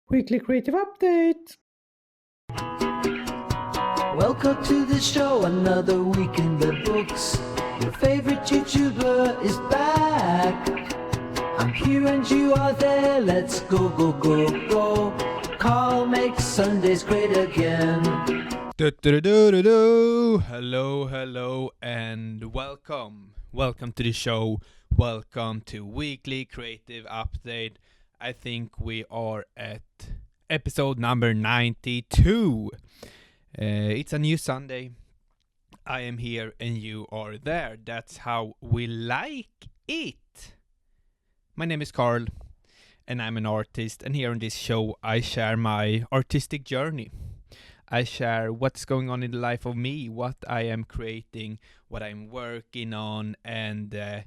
Weekly Creative Update. Welcome to the show, another week in the books. Your favorite YouTuber is back. I'm here and you are there, let's go, go, go, go. Carl makes Sundays great again. Hello, and welcome. Welcome to the show. Welcome to Weekly Creative Update. I think we are at episode number 92. It's a new Sunday. I am here and you are there. That's how we like it. My name is Carl and I'm an artist, and here on this show I share my artistic journey. I share what's going on in the life of me, what I am creating, what I'm working on, and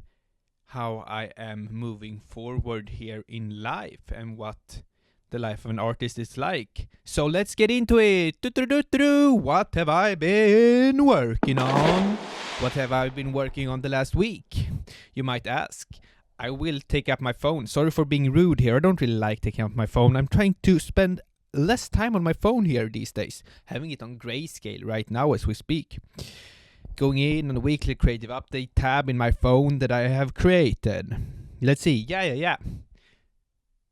how I am moving forward here in life and what the life of an artist is like. So let's get into it. What have I been working on? What have I been working on the last week? You might ask. I will take up my phone. Sorry for being rude here. I don't really like taking up my phone. I'm trying to spend less time on my phone here these days. Having it on grayscale right now as we speak. Going in on the Weekly Creative Update tab in my phone that I have created. Let's see. Yeah.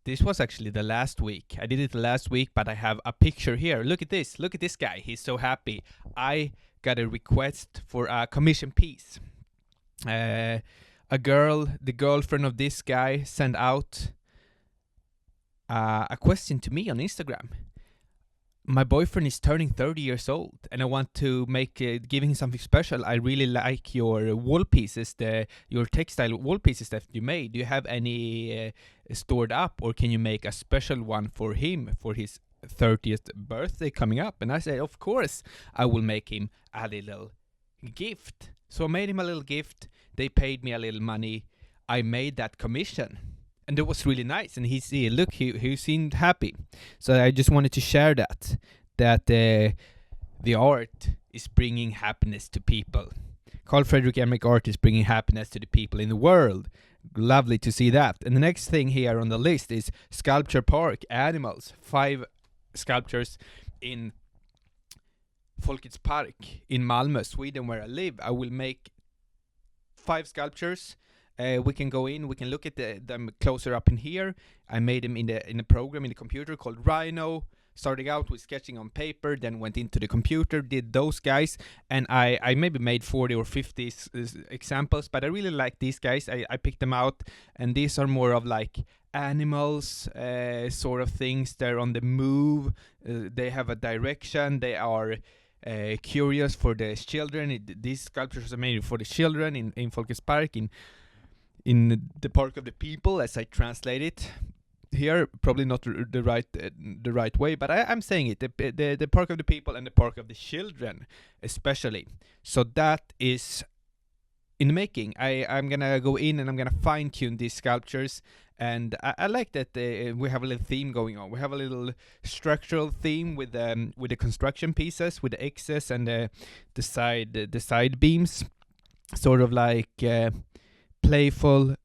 This was actually the last week. I did it the last week, but I have a picture here. Look at this. Look at this guy. He's so happy. I got a request for a commission piece. The girlfriend of this guy, sent out a question to me on Instagram. My boyfriend is turning 30 years old, and I want to give him something special. I really like your wall pieces, your textile wall pieces that you made. Do you have any stored up, or can you make a special one for him for his 30th birthday coming up? And I said, of course, I will make him a little gift. So I made him a little gift. They paid me a little money. I made that commission. And it was really nice, and he seemed happy. So I just wanted to share that the art is bringing happiness to people. Carl Fredrik Emmerich art is bringing happiness to the people in the world. Lovely to see that. And the next thing here on the list is Sculpture Park, animals. 5 sculptures in Folkets Park in Malmö, Sweden, where I live. I will make 5 sculptures. We can go in, we can look at them closer up in here. I made them in a program in the computer called Rhino. Starting out with sketching on paper, then went into the computer, did those guys, and I maybe made 40 or 50 examples, but I really like these guys. I picked them out, and these are more of like animals, sort of things. They're on the move, they have a direction, they are curious for the children. These sculptures are made for the children in Folkets Park, in the Park of the People, as I translate it here. Probably not the right way, but I'm saying it, the Park of the People and the Park of the Children especially. So that is in the making. I'm gonna go in and I'm gonna fine-tune these sculptures, and I like that we have a little theme going on. We have a little structural theme with the construction pieces, with the X's and the side beams, sort of like playful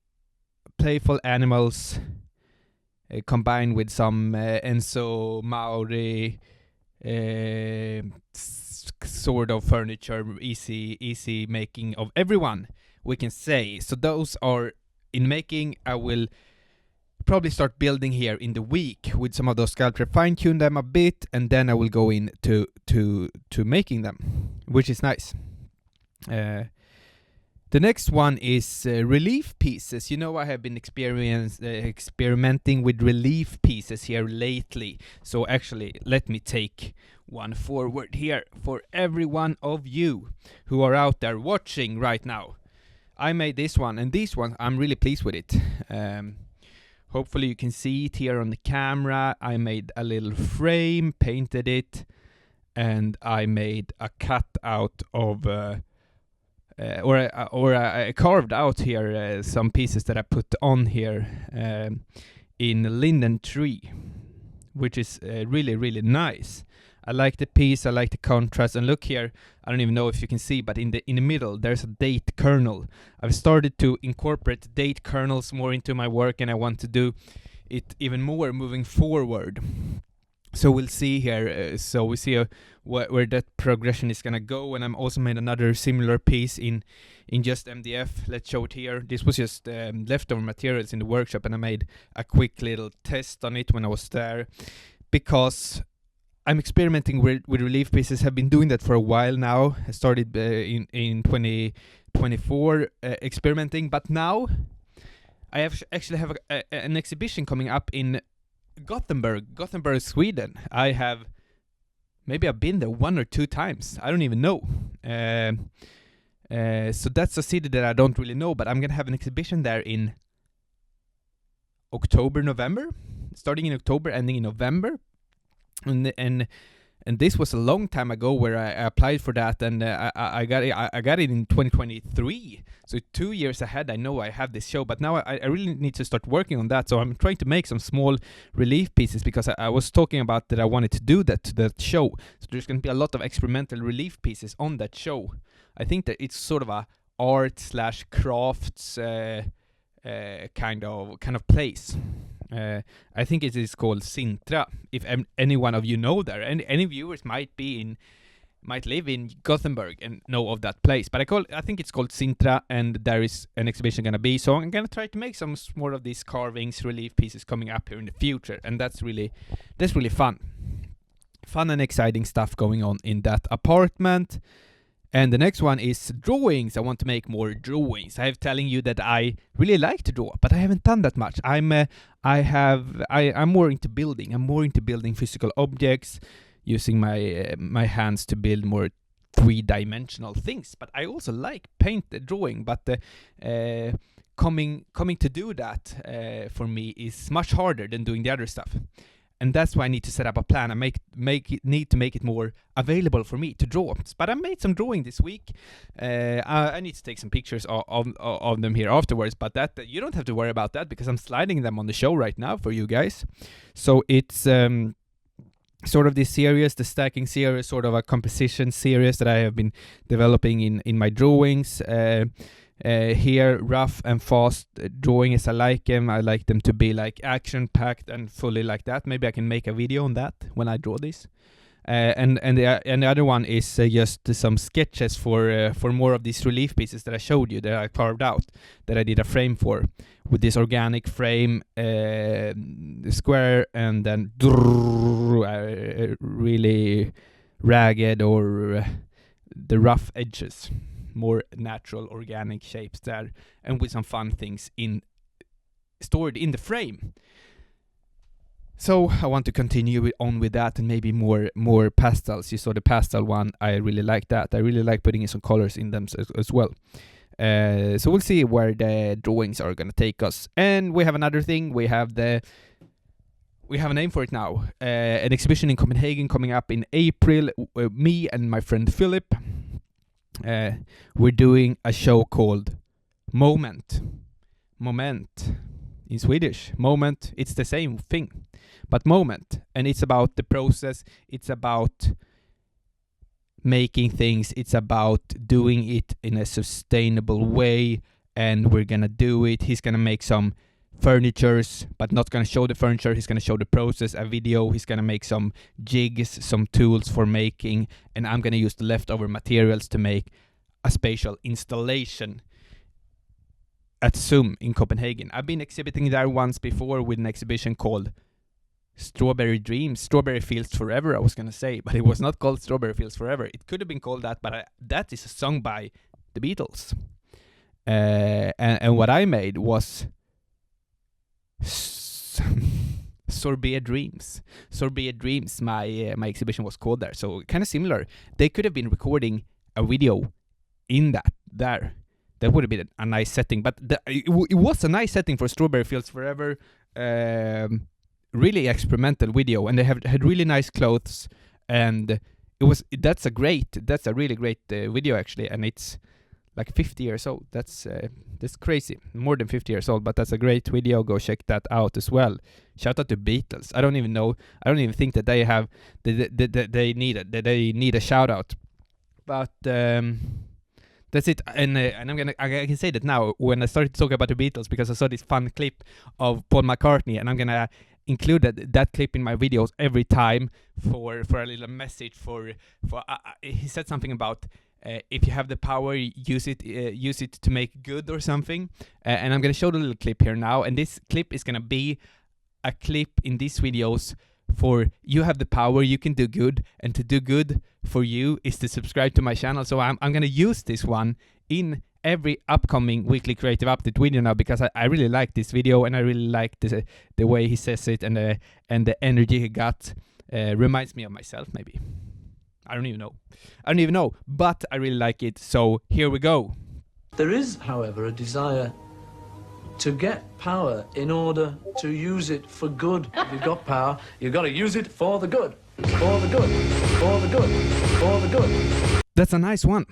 animals combined with some Enzo Mauri sort of furniture, easy making of everyone, we can say. So those are in making. I will probably start building here in the week with some of those sculptures, fine-tune them a bit, and then I will go in to making them, which is nice. The next one is relief pieces. You know, I have been experimenting with relief pieces here lately. So actually, let me take one forward here for every one of you who are out there watching right now. I made this one, and this one, I'm really pleased with it. Hopefully you can see it here on the camera. I made a little frame, painted it, and I made a cutout of... I carved out here some pieces that I put on here in linden tree, which is really nice. I like the piece, I like the contrast, and look here, I don't even know if you can see, but in the middle there's a date kernel. I've started to incorporate date kernels more into my work, and I want to do it even more moving forward. So we'll see here. So we see where that progression is gonna go. And I'm also made another similar piece in just MDF. Let's show it here. This was just leftover materials in the workshop, and I made a quick little test on it when I was there, because I'm experimenting with relief pieces. Have been doing that for a while now. I started in 2024 experimenting, but now I actually have an exhibition coming up in Gothenburg, Sweden. Maybe I've been there 1 or 2 times. I don't even know. So that's a city that I don't really know, but I'm gonna have an exhibition there in October, November, starting in October, ending in November, and this was a long time ago where I applied for that, and I got it in 2023. So 2 years ahead, I know I have this show, but now I really need to start working on that. So I'm trying to make some small relief pieces, because I was talking about that I wanted to do that show. So there's going to be a lot of experimental relief pieces on that show. I think that it's sort of a art/crafts kind of place. I think it is called Sintra. If any one of you know there, and any viewers might live in Gothenburg and know of that place. But I think it's called Sintra, and there is an exhibition gonna be. So I'm gonna try to make some more of these carvings, relief pieces coming up here in the future, and that's really fun and exciting stuff going on in that apartment. And the next one is drawings. I want to make more drawings. I have telling you that I really like to draw, but I haven't done that much. I'm more into building. I'm more into building physical objects, using my hands to build more 3-dimensional things. But I also like drawing. But coming to do that for me is much harder than doing the other stuff. And that's why I need to set up a plan. I need to make it more available for me to draw. But I made some drawing this week. I need to take some pictures of them here afterwards. But that you don't have to worry about that, because I'm sliding them on the show right now for you guys. So it's sort of this series, the stacking series, sort of a composition series that I have been developing in my drawings. Here, rough and fast drawing as I like them. I like them to be like action-packed and fully like that. Maybe I can make a video on that when I draw this. And the other one is just some sketches for more of these relief pieces that I showed you, that I carved out, that I did a frame for, with this organic frame, square, and then really ragged or the rough edges. More natural organic shapes there, and with some fun things stored in the frame. So I want to continue on with that, and maybe more pastels. You saw the pastel one. I really like that. I really like putting in some colors in them as well. So we'll see where the drawings are gonna take us. And we have another thing. We have a name for it now. An exhibition in Copenhagen coming up in April. Me and my friend Philip. We're doing a show called Moment in Swedish. Moment, it's the same thing, but moment, and it's about the process. It's about making things. It's about doing it in a sustainable way, and we're gonna do it. He's gonna make some furnitures, but not gonna show the furniture. He's gonna show the process, a video. He's gonna make some jigs, some tools for making, and I'm gonna use the leftover materials to make a spatial installation at Zoom in Copenhagen. I've been exhibiting there once before with an exhibition called Strawberry Dreams, Strawberry Fields Forever, I was gonna say, but it was not called Strawberry Fields Forever. It could have been called that, but that is a song by the Beatles. And what I made was Sorbet Dreams. My exhibition was called there, so kind of similar. They could have been recording a video in that there. That would have been a nice setting, but it was a nice setting for Strawberry Fields Forever. Really experimental video, and they had really nice clothes, and that's a really great video actually, and it's like 50 years old. That's crazy, more than 50 years old, but that's a great video. Go check that out as well. Shout out to Beatles. I don't even think that they have they need a shout out, but That's it. And I can say that now when I started to talk about the Beatles, because I saw this fun clip of Paul McCartney, and I'm gonna include that clip in my videos every time for a little message he said something about if you have the power, use it to make good or something. And I'm gonna show the little clip here now, and this clip is gonna be a clip in these videos for you have the power, you can do good, and to do good for you is to subscribe to my channel. So I'm gonna use this one in every upcoming weekly creative update video now, because I really like this video, and I really like the way he says it, and the energy he got. Reminds me of myself, maybe. I don't even know, but I really like it. So here we go. There is, however, a desire to get power in order to use it for good. If you've got power, you've got to use it for the good. For the good. For the good. For the good. That's a nice one.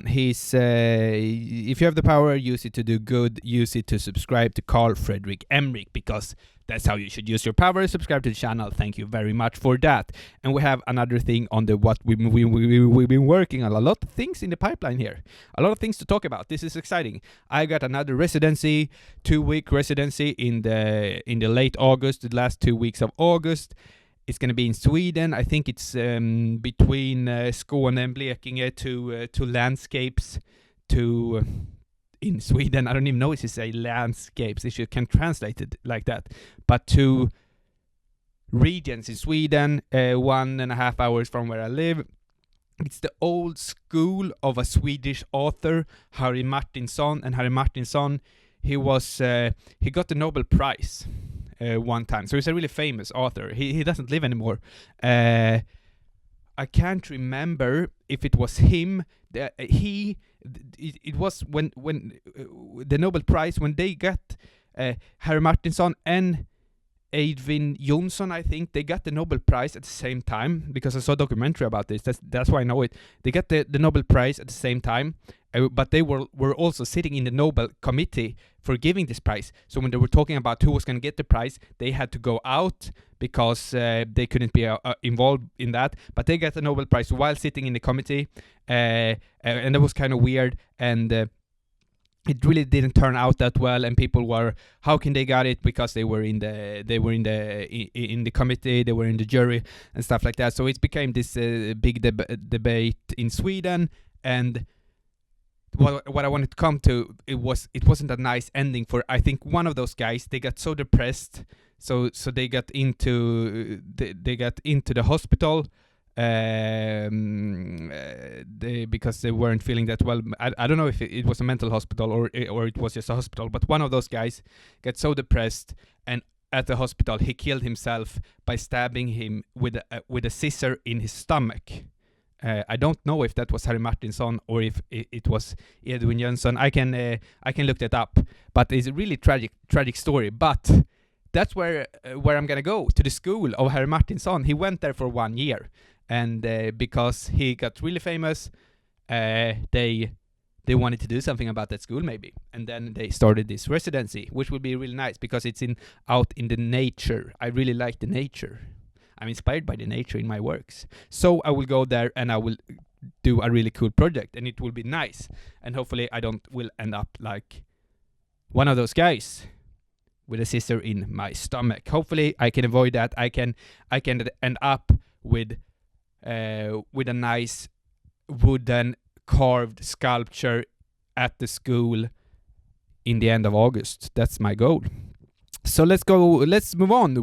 He's if you have the power, use it to do good. Use it to subscribe to Carl Fredrik Emmerich, because that's how you should use your power. Subscribe to the channel. Thank you very much for that. And we have another thing on the what we've been working on. A lot of things in the pipeline here. A lot of things to talk about. This is exciting. I got another residency, 2-week residency in the late August, the last 2 weeks of August. It's going to be in Sweden. I think it's between Skåne and Blekinge to landscapes in Sweden. I don't even know if you say landscapes. If you can translate it like that. But to regions in Sweden, 1.5 hours from where I live. It's the old school of a Swedish author, Harry Martinson. And Harry Martinson, he got the Nobel Prize one time. So he's a really famous author. He doesn't live anymore. I can't remember if it was him. It was when the Nobel Prize, when they got Harry Martinson and Edwin Jonsson, I think they got the Nobel Prize at the same time, because I saw a documentary about this. That's why I know it. They got the Nobel Prize at the same time, but they were also sitting in the Nobel Committee for giving this prize. So when they were talking about who was going to get the prize, they had to go out because they couldn't be involved in that. But they got the Nobel Prize while sitting in the committee, and that was kind of weird. And it really didn't turn out that well, and people were, how can they got it? Because they were in the committee, they were in the jury and stuff like that. So it became this big debate in Sweden. And what I wanted to come to, it wasn't a nice ending for, I think, one of those guys. They got so depressed, so they got into the hospital. Because they weren't feeling that well. I don't know if it was a mental hospital or it was just a hospital, but one of those guys got so depressed, and at the hospital he killed himself by stabbing him with a scissor in his stomach. I don't know if that was Harry Martinson or if it was Edwin Jönsson. I can look that up, but it's a really tragic story. But that's where I'm gonna go, to the school of Harry Martinson. He went there for 1 year. And because he got really famous, they wanted to do something about that school, maybe. And then they started this residency, which will be really nice because it's out in the nature. I really like the nature. I'm inspired by the nature in my works. So I will go there and I will do a really cool project, and it will be nice. And hopefully I will end up like one of those guys with a scissor in my stomach. Hopefully I can avoid that. I can end up with a nice wooden carved sculpture at the school in the end of August. That's my goal. So let's move on.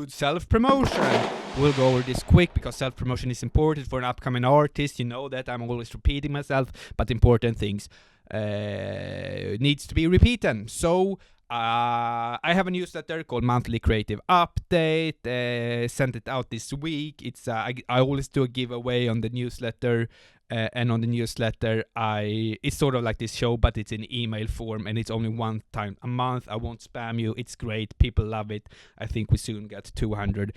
Self-promotion. We'll go over this quick because self-promotion is important for an upcoming artist. You know that I'm always repeating myself, but important things needs to be repeated. So I have a newsletter called Monthly Creative Update. Sent it out this week. It's I always do a giveaway on the newsletter, and on the newsletter it's sort of like this show, but it's in email form, and it's only one time a month. I won't spam you. It's great. People love it. I think we soon get 200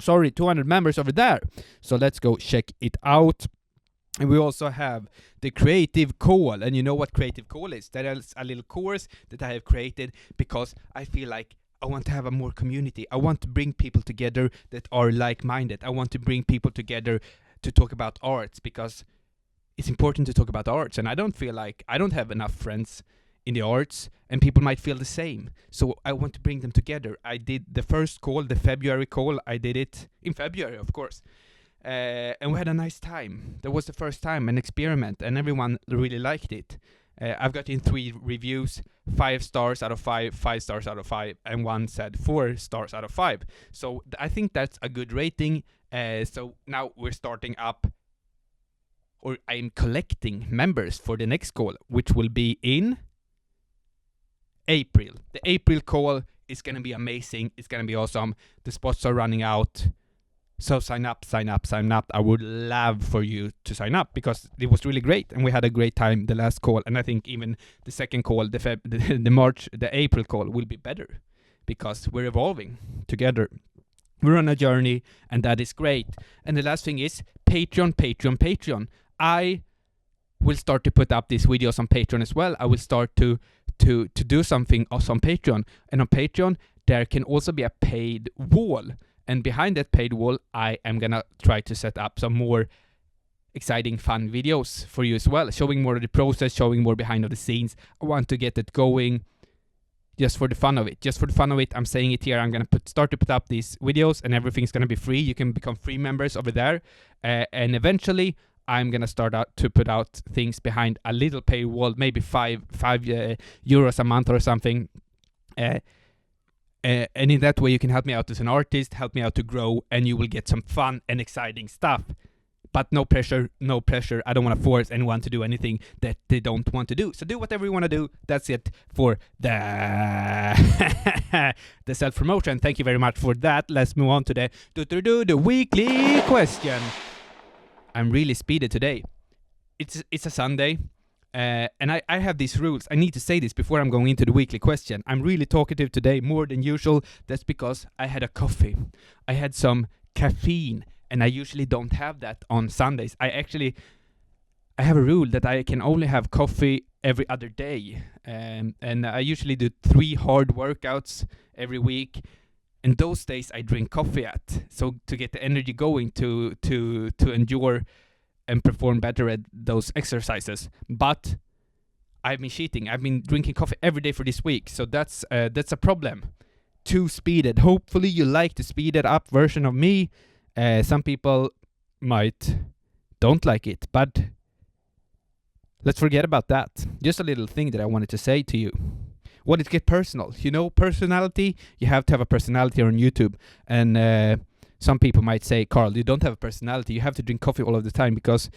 200 members over there. So let's go check it out. And we also have the Creative Call. And you know what Creative Call is? That is a little course that I have created because I feel like I want to have a more community. I want to bring people together that are like-minded. I want to bring people together to talk about arts, because it's important to talk about arts, and I don't feel like I don't have enough friends in the arts, and people might feel the same. So I want to bring them together. I did the first call, the February call. I did it in February, of course. And we had a nice time. That was the first time, an experiment, and everyone really liked it. I've got in 3 reviews, 5 stars out of 5, 5 stars out of 5, and one said 4 stars out of 5. So I think that's a good rating. So now we're starting up, or I'm collecting members for the next call, which will be in April. The April call is going to be amazing. It's going to be awesome. The spots are running out. So sign up. I would love for you to sign up because it was really great and we had a great time the last call, and I think even the second call, the April call will be better because we're evolving together. We're on a journey and that is great. And the last thing is Patreon. I will start to put up these videos on Patreon as well. I will start to do something also on Patreon, and on Patreon there can also be a paid wall. And behind that paid wall, I am gonna try to set up some more exciting, fun videos for you as well, showing more of the process, showing more behind the scenes. I want to get it going just for the fun of it. I'm saying it here. I'm gonna start to put up these videos, and everything's gonna be free. You can become free members over there, and eventually I'm gonna start out to put out things behind a little paywall, maybe 5 euros a month or something. And in that way, you can help me out as an artist, help me out to grow, and you will get some fun and exciting stuff. But no pressure. I don't want to force anyone to do anything that they don't want to do. So do whatever you want to do. That's it for the the self-promotion. Thank you very much for that. Let's move on to the weekly question. I'm really speeded today. It's a Sunday. And I have these rules. I need to say this before I'm going into the weekly question. I'm really talkative today, more than usual. That's because I had a coffee. I had some caffeine, and I usually don't have that on Sundays. I have a rule that I can only have coffee every other day. And I usually do 3 hard workouts every week. And those days I drink coffee so to get the energy going to endure and perform better at those exercises. But I've been cheating. I've been drinking coffee every day for this week, so that's a problem. Too speeded. Hopefully you like the speeded up version of me. Some people might don't like it, but let's forget about that. Just a little thing that I wanted to say to you. What it get personal? You know, personality. You have to have a personality on YouTube, and some people might say, Carl, you don't have a personality. You have to drink coffee all of the time because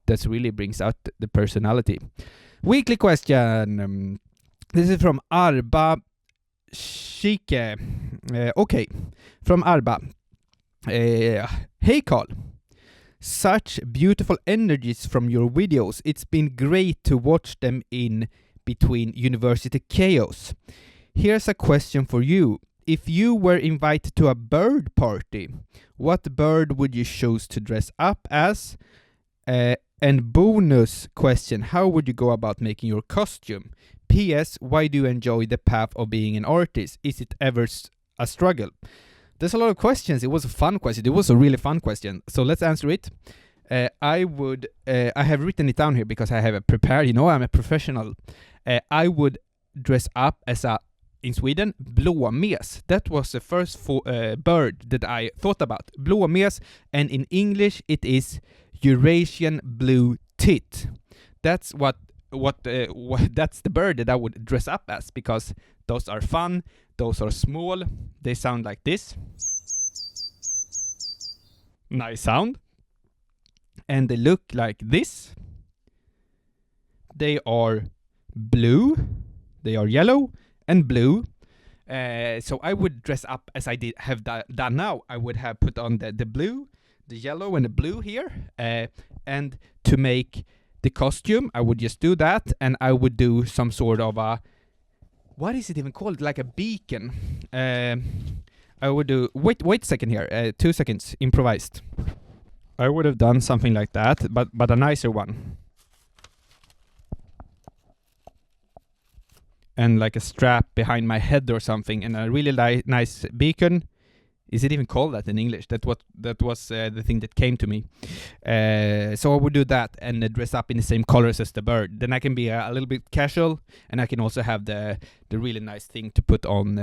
that really brings out the personality. Weekly question. This is from Arba Shike. Okay, from Arba. Hey, Carl. Such beautiful energies from your videos. It's been great to watch them in between university chaos. Here's a question for you. If you were invited to a bird party, what bird would you choose to dress up as? And bonus question, how would you go about making your costume? P.S. Why do you enjoy the path of being an artist? Is it ever a struggle? There's a lot of questions. It was a fun question. It was a really fun question. So let's answer it. I have written it down here because I have it prepared. You know, I'm a professional. I would dress up as in Sweden, blåmes. That was the first bird that I thought about. Blåmes, and in English it is Eurasian blue tit. That's that's the bird that I would dress up as, because those are fun, those are small, they sound like this. Nice sound. And they look like this. They are blue, they are yellow and blue. So I would dress up as I have done now. I would have put on the blue, the yellow and the blue here. And to make the costume, I would just do that, and I would do some sort of a, what is it even called? Like a beacon. I would do, wait a second here, 2 seconds, improvised. I would have done something like that, but a nicer one. And like a strap behind my head or something, and a really nice beacon Is it even called that in English? That was the thing that came to me. So I would do that and dress up in the same colors as the bird. Then I can be a little bit casual, and I can also have the really nice thing to put on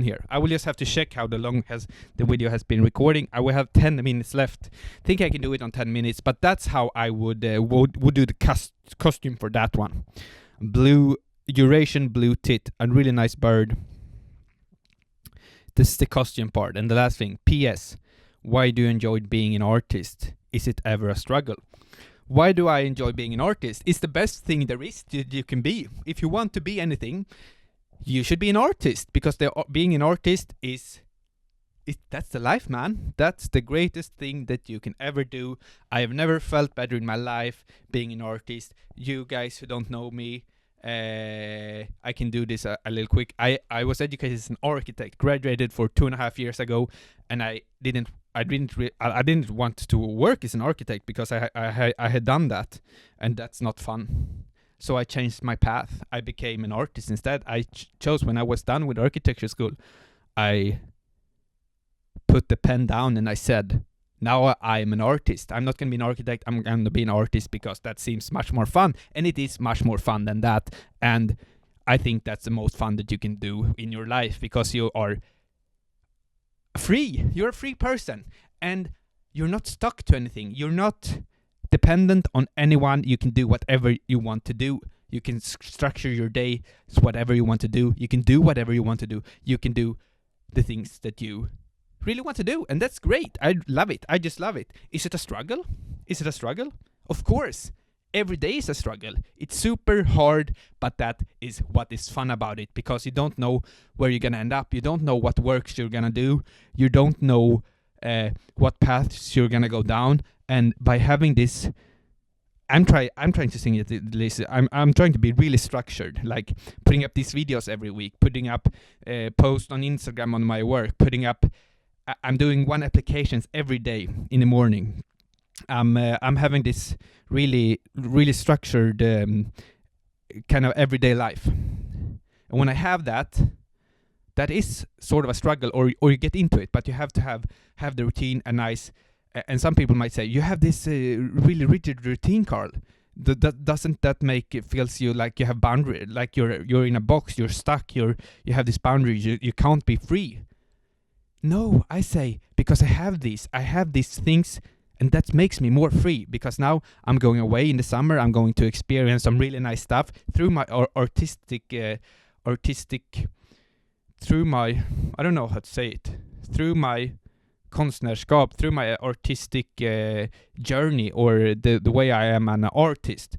here. I will just have to check how long the video has been recording. I will have 10 minutes left. Think I can do it on 10 minutes, but that's how I would do the costume for that one. Blue Eurasian blue tit, a really nice bird. This is the costume part. And the last thing, P.S. Why do you enjoy being an artist? Is it ever a struggle? Why do I enjoy being an artist? It's the best thing there is that you can be. If you want to be anything, you should be an artist, because being an artist that's the life, man. That's the greatest thing that you can ever do. I have never felt better in my life being an artist. You guys who don't know me, I can do this a little quick. I was educated as an architect, graduated for 2.5 years ago, and I didn't want to work as an architect because I had done that, and that's not fun. So I changed my path. I became an artist instead. I chose, when I was done with architecture school, I put the pen down and I said, now I'm an artist. I'm not going to be an architect. I'm going to be an artist, because that seems much more fun. And it is much more fun than that. And I think that's the most fun that you can do in your life, because you are free. You're a free person. And you're not stuck to anything. You're not dependent on anyone. You can do whatever you want to do. You can structure your day as whatever you want to do. You can do whatever you want to do. You can do the things that you really want to do, and that's great. I love it. I just love it. Is it a struggle? Is it a struggle? Of course. Every day is a struggle. It's super hard, but that is what is fun about it, because you don't know where you're gonna end up. You don't know what works you're gonna do. You don't know what paths you're gonna go down. And by having this, I'm trying to sing it. I'm trying to be really structured, like putting up these videos every week, putting up posts on Instagram on my work, I'm doing one applications every day in the morning. I'm having this really, really structured kind of everyday life. And when I have that is sort of a struggle, or you get into it, but you have to have the routine and nice. And some people might say, you have this really rigid routine, Carl. Doesn't that make it feels you like you have boundary, like you're in a box, you're stuck, you have this boundary, you can't be free. No, I say, because I have these things, and that makes me more free, because now I'm going away in the summer. I'm going to experience some really nice stuff through my artistic, through my, I don't know how to say it, through my konstnärskap, through my artistic journey, or the way I am an artist.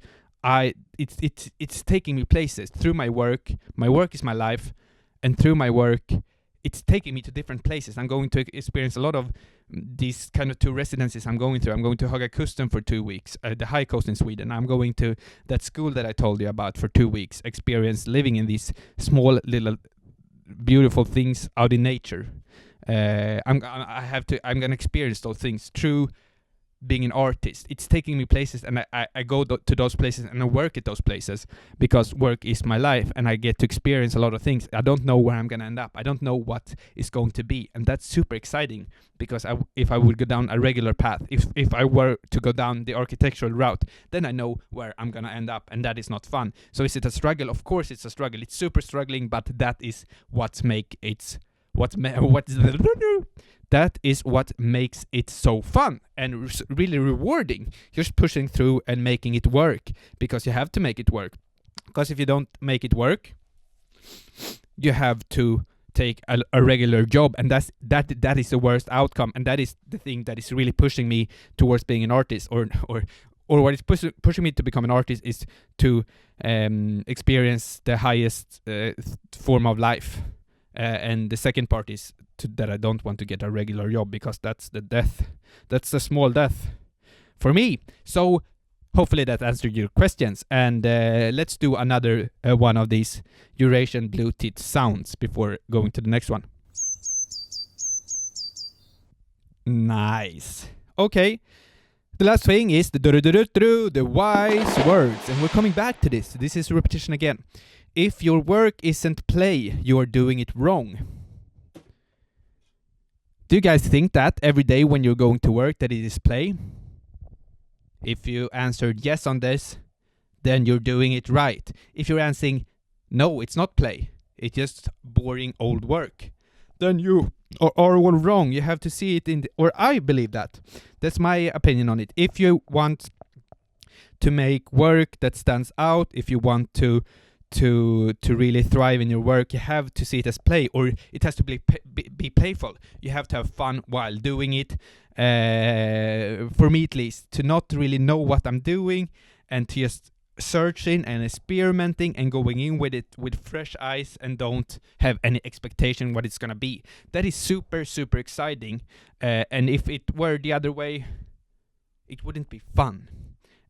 It's taking me places through my work. My work is my life, and through my work, it's taking me to different places. I'm going to experience a lot of these kind of 2 residencies I'm going through. I'm going to Höga Kusten for 2 weeks, the high coast in Sweden. I'm going to that school that I told you about for 2 weeks, experience living in these small little beautiful things out in nature. I'm gonna experience those things through being an artist. It's taking me places, and I go to those places, and I work at those places, because work is my life, and I get to experience a lot of things. I don't know where I'm gonna end up. I don't know what is going to be, and that's super exciting, because if I would go down a regular path, if I were to go down the architectural route, then I know where I'm gonna end up, and that is not fun. So is it a struggle? Of course it's a struggle. It's super struggling, but that is what makes it so fun and really rewarding. Just pushing through and making it work, because you have to make it work. Because if you don't make it work, you have to take a regular job, and that is the worst outcome. And that is the thing that is really pushing me towards being an artist, or what is pushing me to become an artist is to experience the highest form of life. And the second part is that I don't want to get a regular job, because that's the death. That's a small death for me. So hopefully that answered your questions. And let's do another one of these Eurasian blue tit sounds before going to the next one. Nice. Okay. The last thing is the wise words. And we're coming back to this. This is a repetition again. If your work isn't play, you are doing it wrong. Do you guys think that every day when you're going to work that it is play? If you answered yes on this, then you're doing it right. If you're answering no, it's not play, it's just boring old work, then you are all wrong. You have to see it or I believe that. That's my opinion on it. If you want to make work that stands out, if you want to really thrive in your work, you have to see it as play, or it has to be playful. You have to have fun while doing it. For me at least, to not really know what I'm doing and to just searching and experimenting and going in with it with fresh eyes and don't have any expectation what it's gonna be. That is super exciting, and if it were the other way, it wouldn't be fun.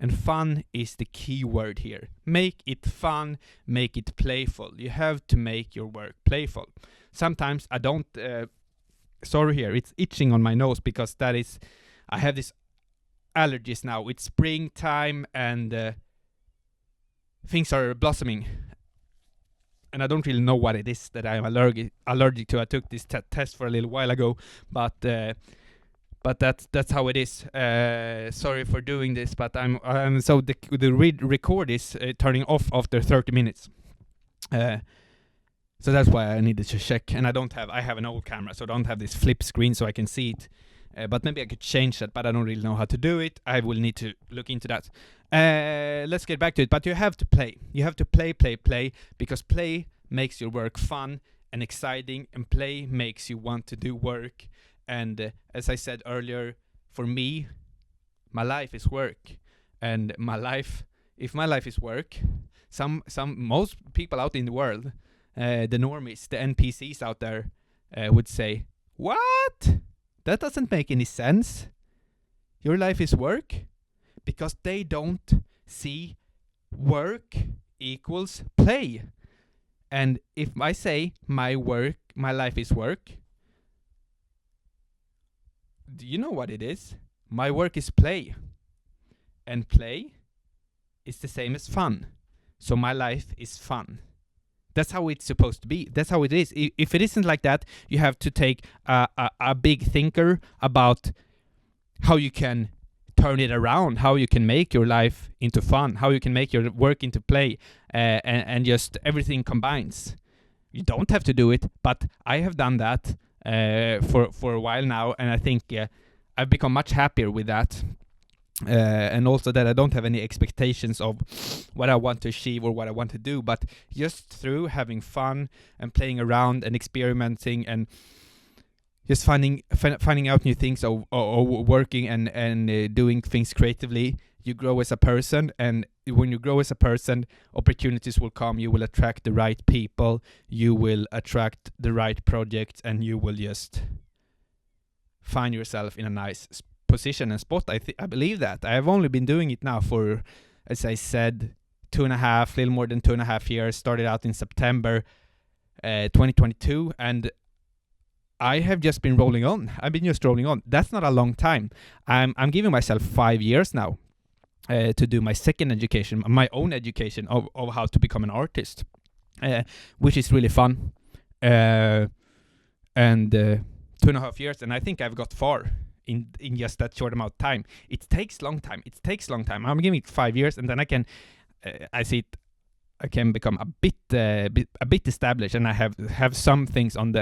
And fun is the key word here. Make it fun, make it playful. You have to make your work playful. Sometimes I don't sorry here, it's itching on my nose because I have this allergies now. It's springtime and things are blossoming, and I don't really know what it is that I'm allergic to. I took this test for a little while ago, but that's how it is. Sorry for doing this, but I'm so the record is turning off after 30 minutes. So that's why I needed to check, and I have an old camera, so I don't have this flip screen so I can see it. But maybe I could change that, but I don't really know how to do it. I will need to look into that. Let's get back to it. But you have to play. You have to play, because play makes your work fun and exciting, and play makes you want to do work. And as I said earlier, for me, my life is work. And if my life is work, most people out in the world, the normies, the NPCs out there, would say, "What? That doesn't make any sense. Your life is work," because they don't see work equals play. And if I say my life is work, do you know what it is? My work is play. And play is the same as fun. So my life is fun. That's how it's supposed to be. That's how it is. If it isn't like that, you have to take a big thinker about how you can turn it around, how you can make your life into fun, how you can make your work into play, and just everything combines. You don't have to do it, but I have done that for a while now, and I think I've become much happier with that. And also that I don't have any expectations of what I want to achieve or what I want to do, but just through having fun and playing around and experimenting and just finding out new things or working and doing things creatively, you grow as a person. And when you grow as a person, opportunities will come. You will attract the right people, you will attract the right projects, and you will just find yourself in a nice position and spot. I believe that. I have only been doing it now for, as I said, little more than 2.5 years. Started out in September 2022, and I have just been rolling on. I've been just rolling on. That's not a long time. I'm giving myself 5 years now to do my second education, my own education of how to become an artist, which is really fun. And 2.5 years, and I think I've got far in just that short amount of time. It takes long time. I'm giving it 5 years, and then I can become a bit established, and I have some things on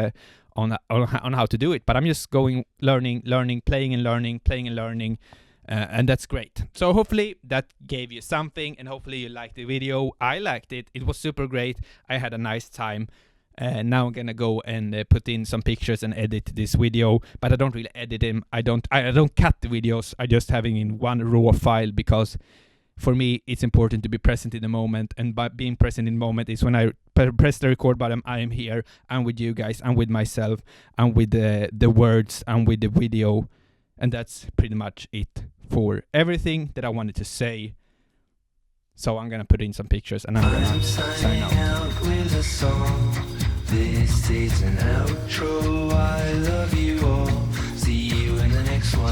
how to do it. But I'm just learning, playing and learning, and that's great. So hopefully that gave you something, and hopefully you liked the video. I liked it. It was super great. I had a nice time. Now I'm gonna go and put in some pictures and edit this video, but I don't really edit them. I don't cut the videos. I just have it in one raw file, because for me it's important to be present in the moment, and by being present in the moment is when I press the record button. I am here. I'm with you guys. I'm with myself. I'm with the words. I'm with the video, and that's pretty much it for everything that I wanted to say. So I'm gonna put in some pictures, and I'm gonna sign out with a song. This is an outro. I love you all. See you in the next one.